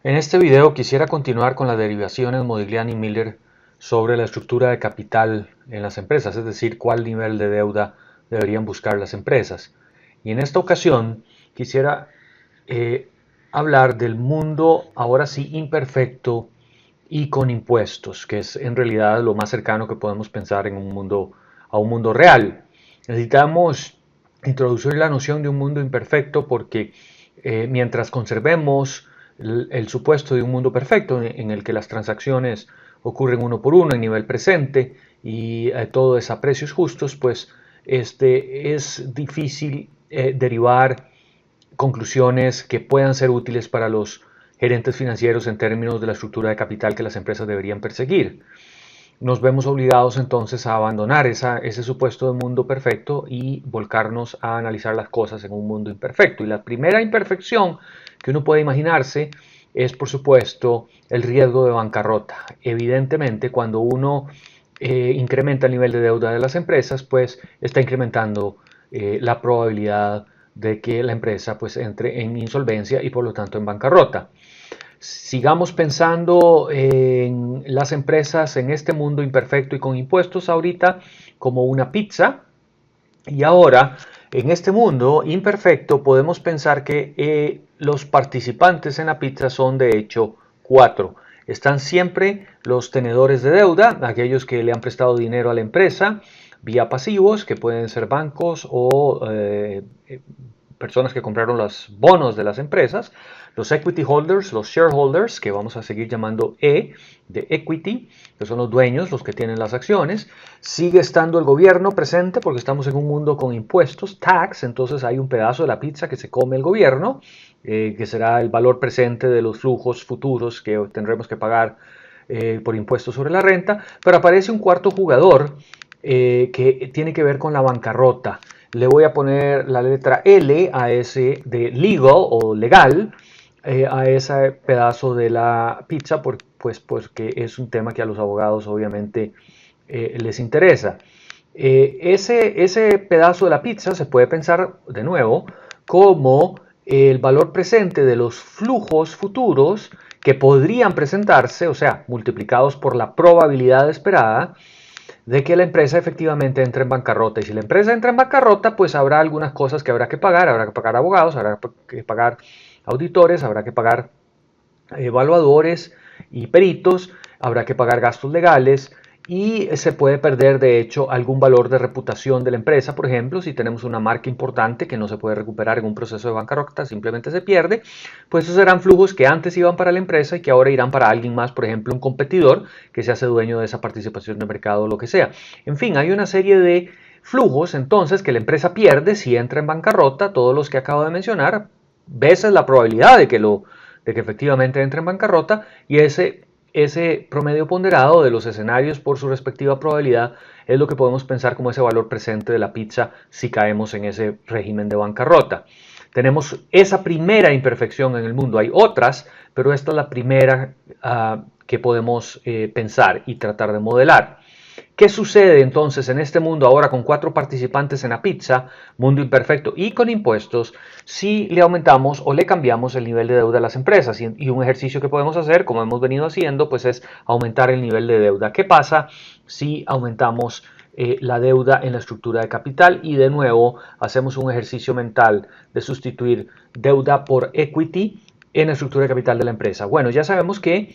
En este video quisiera continuar con las derivaciones Modigliani-Miller sobre la estructura de capital en las empresas, es decir, cuál nivel de deuda deberían buscar las empresas. Y en esta ocasión quisiera hablar del mundo ahora sí imperfecto y con impuestos, que es en realidad lo más cercano que podemos pensar en a un mundo real. Necesitamos introducir la noción de un mundo imperfecto porque mientras conservemos el supuesto de un mundo perfecto en el que las transacciones ocurren uno por uno en nivel presente y todo es a precios justos, pues es difícil derivar conclusiones que puedan ser útiles para los gerentes financieros en términos de la estructura de capital que las empresas deberían perseguir. Nos vemos obligados entonces a abandonar ese supuesto de mundo perfecto y volcarnos a analizar las cosas en un mundo imperfecto. Y la primera imperfección que uno puede imaginarse es, por supuesto, el riesgo de bancarrota. Evidentemente, cuando uno incrementa el nivel de deuda de las empresas, pues está incrementando la probabilidad de que la empresa pues entre en insolvencia y por lo tanto en bancarrota. Sigamos pensando en las empresas en este mundo imperfecto y con impuestos ahorita como una pizza. Y ahora, en este mundo imperfecto, podemos pensar que los participantes en la pizza son de hecho cuatro. Están siempre los tenedores de deuda, aquellos que le han prestado dinero a la empresa vía pasivos, que pueden ser bancos o personas que compraron los bonos de las empresas, los equity holders, los shareholders, que vamos a seguir llamando E de equity, que son los dueños, los que tienen las acciones. Sigue estando el gobierno presente porque estamos en un mundo con impuestos, tax, entonces hay un pedazo de la pizza que se come el gobierno, que será el valor presente de los flujos futuros que tendremos que pagar por impuestos sobre la renta, pero aparece un cuarto jugador que tiene que ver con la bancarrota. Le voy a poner la letra L a ese de legal o legal, a ese pedazo de la pizza, pues porque es un tema que a los abogados obviamente les interesa. Ese pedazo de la pizza se puede pensar de nuevo como el valor presente de los flujos futuros que podrían presentarse, o sea, multiplicados por la probabilidad esperada de que la empresa efectivamente entre en bancarrota. Y si la empresa entra en bancarrota, pues habrá algunas cosas que habrá que pagar abogados, habrá que pagar auditores, habrá que pagar evaluadores y peritos, habrá que pagar gastos legales y se puede perder de hecho algún valor de reputación de la empresa. Por ejemplo, si tenemos una marca importante que no se puede recuperar en un proceso de bancarrota, simplemente se pierde, pues esos serán flujos que antes iban para la empresa y que ahora irán para alguien más, por ejemplo un competidor que se hace dueño de esa participación de mercado o lo que sea. En fin, hay una serie de flujos entonces que la empresa pierde si entra en bancarrota, todos los que acabo de mencionar, veces la probabilidad de que efectivamente entre en bancarrota, y ese promedio ponderado de los escenarios por su respectiva probabilidad es lo que podemos pensar como ese valor presente de la pizza si caemos en ese régimen de bancarrota. Tenemos esa primera imperfección en el mundo, hay otras, pero esta es la primera que podemos pensar y tratar de modelar. ¿Qué sucede entonces en este mundo ahora con cuatro participantes en la pizza, mundo imperfecto y con impuestos, si le aumentamos o le cambiamos el nivel de deuda a las empresas? Y un ejercicio que podemos hacer, como hemos venido haciendo, pues es aumentar el nivel de deuda. ¿Qué pasa si aumentamos la deuda en la estructura de capital? Y de nuevo hacemos un ejercicio mental de sustituir deuda por equity en la estructura de capital de la empresa. Bueno, ya sabemos que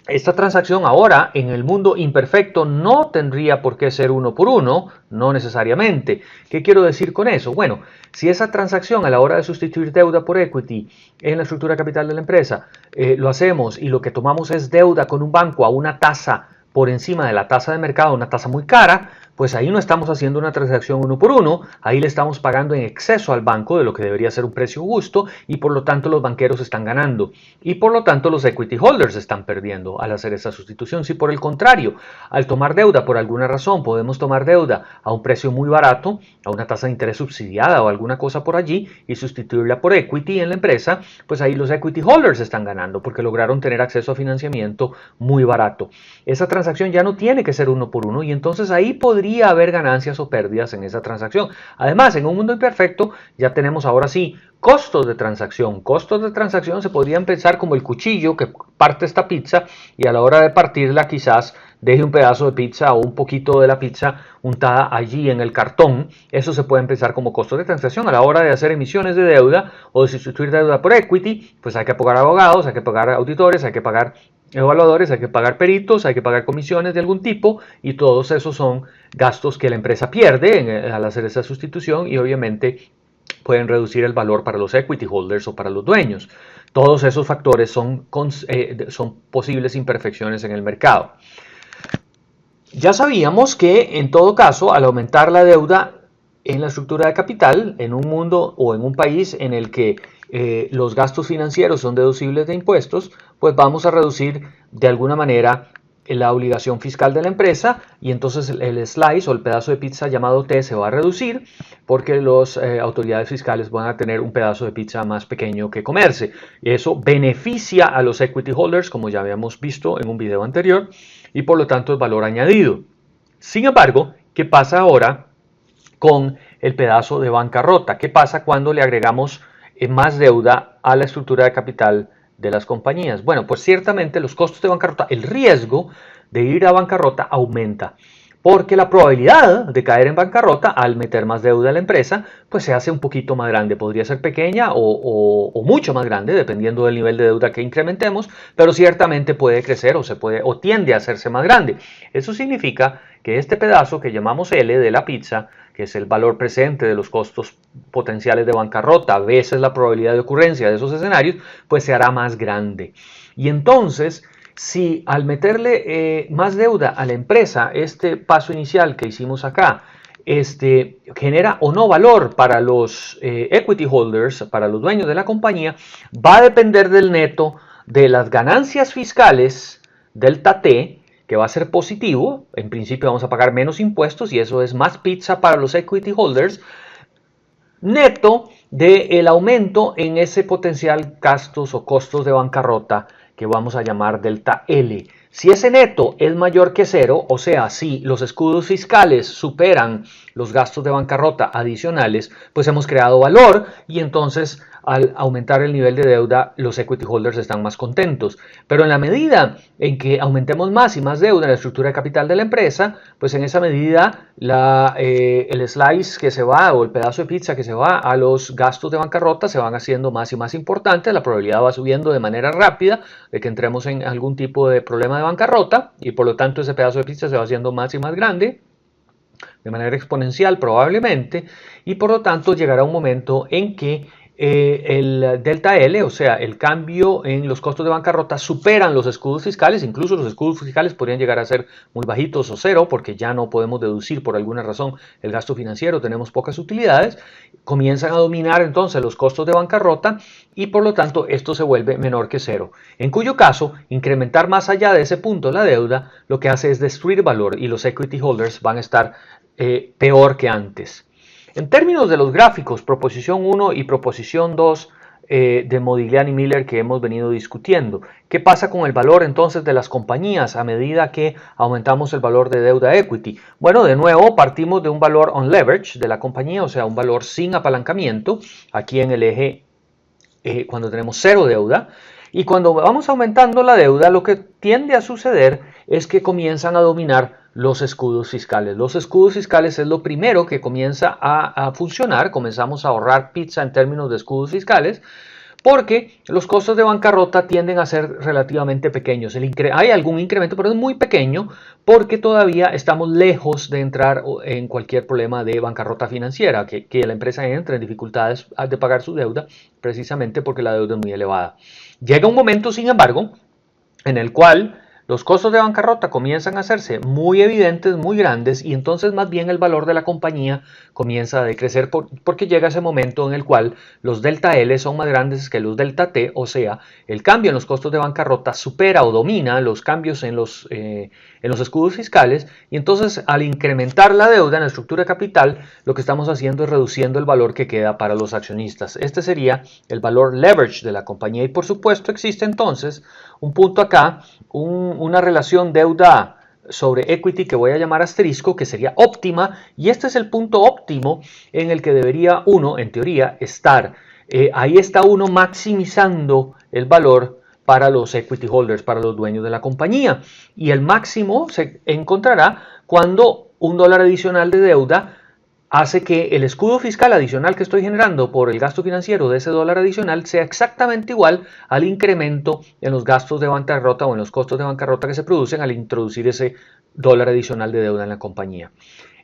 esta transacción ahora en el mundo imperfecto no tendría por qué ser uno por uno, no necesariamente. ¿Qué quiero decir con eso? Bueno, si esa transacción a la hora de sustituir deuda por equity en la estructura capital de la empresa lo hacemos y lo que tomamos es deuda con un banco a una tasa por encima de la tasa de mercado, una tasa muy cara, pues ahí no estamos haciendo una transacción uno por uno, ahí le estamos pagando en exceso al banco de lo que debería ser un precio justo y por lo tanto los banqueros están ganando y por lo tanto los equity holders están perdiendo al hacer esa sustitución. Si por el contrario, al tomar deuda por alguna razón podemos tomar deuda a un precio muy barato, a una tasa de interés subsidiada o alguna cosa por allí y sustituirla por equity en la empresa, pues ahí los equity holders están ganando porque lograron tener acceso a financiamiento muy barato. Esa transacción ya no tiene que ser uno por uno y entonces ahí podría podría haber ganancias o pérdidas en esa transacción. Además, en un mundo imperfecto ya tenemos ahora sí costos de transacción. Costos de transacción se podrían pensar como el cuchillo que parte esta pizza y a la hora de partirla quizás deje un pedazo de pizza o un poquito de la pizza untada allí en el cartón. Eso se puede empezar como costos de transacción. A la hora de hacer emisiones de deuda o de sustituir deuda por equity, pues hay que pagar abogados, hay que pagar auditores, hay que pagar evaluadores, hay que pagar peritos, hay que pagar comisiones de algún tipo y todos esos son gastos que la empresa pierde al hacer esa sustitución y obviamente pueden reducir el valor para los equity holders o para los dueños. Todos esos factores son posibles imperfecciones en el mercado. Ya sabíamos que en todo caso, al aumentar la deuda en la estructura de capital, en un mundo o en un país en el que los gastos financieros son deducibles de impuestos, pues vamos a reducir de alguna manera la obligación fiscal de la empresa y entonces el slice o el pedazo de pizza llamado T se va a reducir porque las autoridades fiscales van a tener un pedazo de pizza más pequeño que comerse. Eso beneficia a los equity holders, como ya habíamos visto en un video anterior, y por lo tanto es valor añadido. Sin embargo, ¿qué pasa ahora con el pedazo de bancarrota? ¿Qué pasa cuando le agregamos más deuda a la estructura de capital de las compañías? Bueno, pues ciertamente los costos de bancarrota, el riesgo de ir a bancarrota aumenta, porque la probabilidad de caer en bancarrota al meter más deuda a la empresa, pues se hace un poquito más grande. Podría ser pequeña o mucho más grande, dependiendo del nivel de deuda que incrementemos, pero ciertamente puede crecer o tiende a hacerse más grande. Eso significa que este pedazo que llamamos L de la pizza, que es el valor presente de los costos potenciales de bancarrota, veces la probabilidad de ocurrencia de esos escenarios, pues se hará más grande. Y entonces, si al meterle más deuda a la empresa, este paso inicial que hicimos acá, genera o no valor para los equity holders, para los dueños de la compañía, va a depender del neto de las ganancias fiscales, delta T, que va a ser positivo. En principio vamos a pagar menos impuestos y eso es más pizza para los equity holders, neto del aumento en ese potencial gastos o costos de bancarrota que vamos a llamar delta L. Si ese neto es mayor que cero, o sea, si los escudos fiscales superan los gastos de bancarrota adicionales, pues hemos creado valor y entonces al aumentar el nivel de deuda, los equity holders están más contentos. Pero en la medida en que aumentemos más y más deuda en la estructura de capital de la empresa, pues en esa medida el slice que se va o el pedazo de pizza que se va a los gastos de bancarrota se van haciendo más y más importantes, la probabilidad va subiendo de manera rápida de que entremos en algún tipo de problema de bancarrota y por lo tanto ese pedazo de pizza se va haciendo más y más grande de manera exponencial probablemente y por lo tanto llegará un momento en que el delta L, o sea, el cambio en los costos de bancarrota superan los escudos fiscales, incluso los escudos fiscales podrían llegar a ser muy bajitos o cero porque ya no podemos deducir por alguna razón el gasto financiero, tenemos pocas utilidades, comienzan a dominar entonces los costos de bancarrota y por lo tanto esto se vuelve menor que cero, en cuyo caso incrementar más allá de ese punto la deuda lo que hace es destruir valor y los equity holders van a estar peor que antes. En términos de los gráficos, proposición 1 y proposición 2 de Modigliani y Miller que hemos venido discutiendo, ¿qué pasa con el valor entonces de las compañías a medida que aumentamos el valor de deuda equity? Bueno, de nuevo partimos de un valor on leverage de la compañía, o sea, un valor sin apalancamiento, aquí en el eje cuando tenemos cero deuda, y cuando vamos aumentando la deuda, lo que tiende a suceder es que comienzan a dominar los escudos fiscales. Los escudos fiscales es lo primero que comienza a funcionar, comenzamos a ahorrar pizza en términos de escudos fiscales, porque los costos de bancarrota tienden a ser relativamente pequeños. Hay algún incremento, pero es muy pequeño porque todavía estamos lejos de entrar en cualquier problema de bancarrota financiera, que la empresa entre en dificultades de pagar su deuda precisamente porque la deuda es muy elevada. Llega un momento, sin embargo, en el cual los costos de bancarrota comienzan a hacerse muy evidentes, muy grandes, y entonces más bien el valor de la compañía comienza a decrecer porque llega ese momento en el cual los delta L son más grandes que los delta T, o sea, el cambio en los costos de bancarrota supera o domina los cambios en los escudos fiscales, y entonces al incrementar la deuda en la estructura de capital, lo que estamos haciendo es reduciendo el valor que queda para los accionistas. Este sería el valor leverage de la compañía, y por supuesto existe entonces un punto acá, una relación deuda sobre equity que voy a llamar asterisco, que sería óptima, y este es el punto óptimo en el que debería uno, en teoría, estar. Ahí está uno maximizando el valor para los equity holders, para los dueños de la compañía. Y el máximo se encontrará cuando $1 adicional de deuda hace que el escudo fiscal adicional que estoy generando por el gasto financiero de ese dólar adicional sea exactamente igual al incremento en los gastos de bancarrota o en los costos de bancarrota que se producen al introducir ese dólar adicional de deuda en la compañía.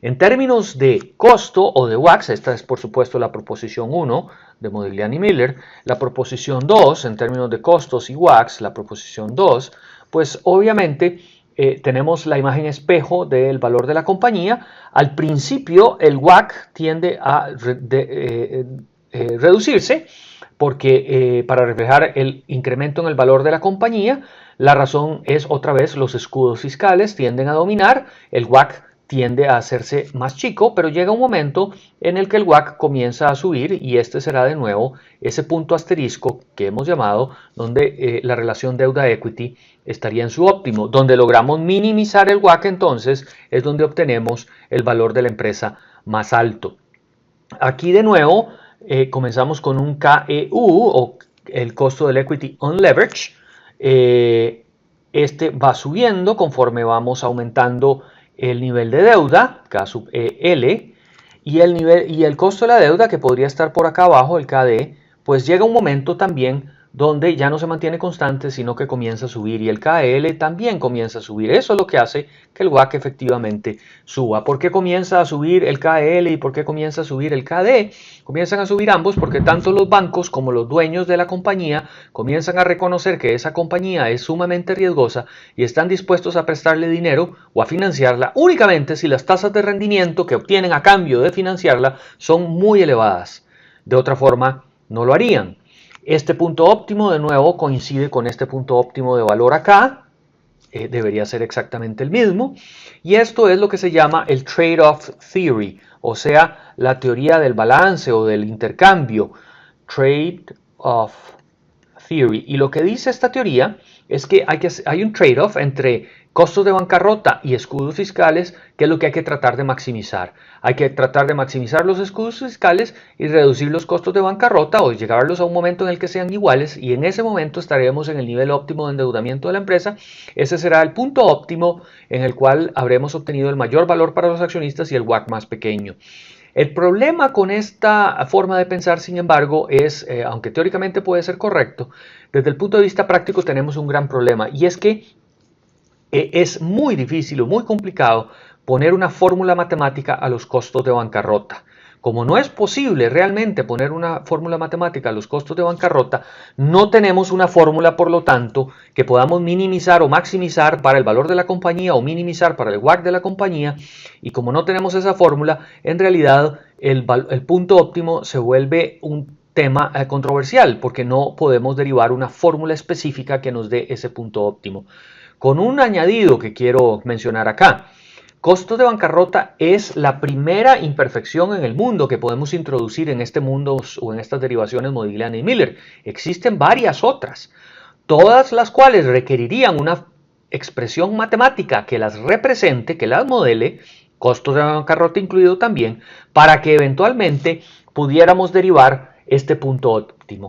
En términos de costo o de WACC, esta es por supuesto la proposición 1 de Modigliani Miller, la proposición 2 en términos de costos y WACC, la proposición 2, pues obviamente tenemos la imagen espejo del valor de la compañía. Al principio el WACC tiende a reducirse porque para reflejar el incremento en el valor de la compañía. La razón es otra vez los escudos fiscales tienden a dominar, el WACC tiende a hacerse más chico, pero llega un momento en el que el WACC comienza a subir y este será de nuevo ese punto asterisco que hemos llamado donde la relación deuda-equity estaría en su óptimo. Donde logramos minimizar el WACC entonces es donde obtenemos el valor de la empresa más alto. Aquí de nuevo comenzamos con un KEU o el costo del equity on leverage. Este va subiendo conforme vamos aumentando el nivel de deuda, K sub L, y el costo de la deuda que podría estar por acá abajo, el KD, pues llega un momento también donde ya no se mantiene constante, sino que comienza a subir y el KL también comienza a subir. Eso es lo que hace que el WACC efectivamente suba. ¿Por qué comienza a subir el KL y por qué comienza a subir el KD? Comienzan a subir ambos porque tanto los bancos como los dueños de la compañía comienzan a reconocer que esa compañía es sumamente riesgosa y están dispuestos a prestarle dinero o a financiarla únicamente si las tasas de rendimiento que obtienen a cambio de financiarla son muy elevadas. De otra forma, no lo harían. Este punto óptimo de nuevo coincide con este punto óptimo de valor acá, debería ser exactamente el mismo, y esto es lo que se llama el trade-off theory, o sea, la teoría del balance o del intercambio, trade-off theory, y lo que dice esta teoría es que hay un trade-off entre costos de bancarrota y escudos fiscales, que es lo que hay que tratar de maximizar. Hay que tratar de maximizar los escudos fiscales y reducir los costos de bancarrota o llevarlos a un momento en el que sean iguales y en ese momento estaremos en el nivel óptimo de endeudamiento de la empresa. Ese será el punto óptimo en el cual habremos obtenido el mayor valor para los accionistas y el WACC más pequeño. El problema con esta forma de pensar, sin embargo, es, aunque teóricamente puede ser correcto, desde el punto de vista práctico tenemos un gran problema y es que es muy difícil o muy complicado poner una fórmula matemática a los costos de bancarrota. Como no es posible realmente poner una fórmula matemática a los costos de bancarrota, no tenemos una fórmula, por lo tanto, que podamos minimizar o maximizar para el valor de la compañía o minimizar para el WACC de la compañía. Y como no tenemos esa fórmula, en realidad el punto óptimo se vuelve un tema controversial porque no podemos derivar una fórmula específica que nos dé ese punto óptimo. Con un añadido que quiero mencionar acá. Costos de bancarrota es la primera imperfección en el mundo que podemos introducir en este mundo o en estas derivaciones Modigliani y Miller. Existen varias otras, todas las cuales requerirían una expresión matemática que las represente, que las modele, costos de bancarrota incluido también, para que eventualmente pudiéramos derivar este punto óptimo.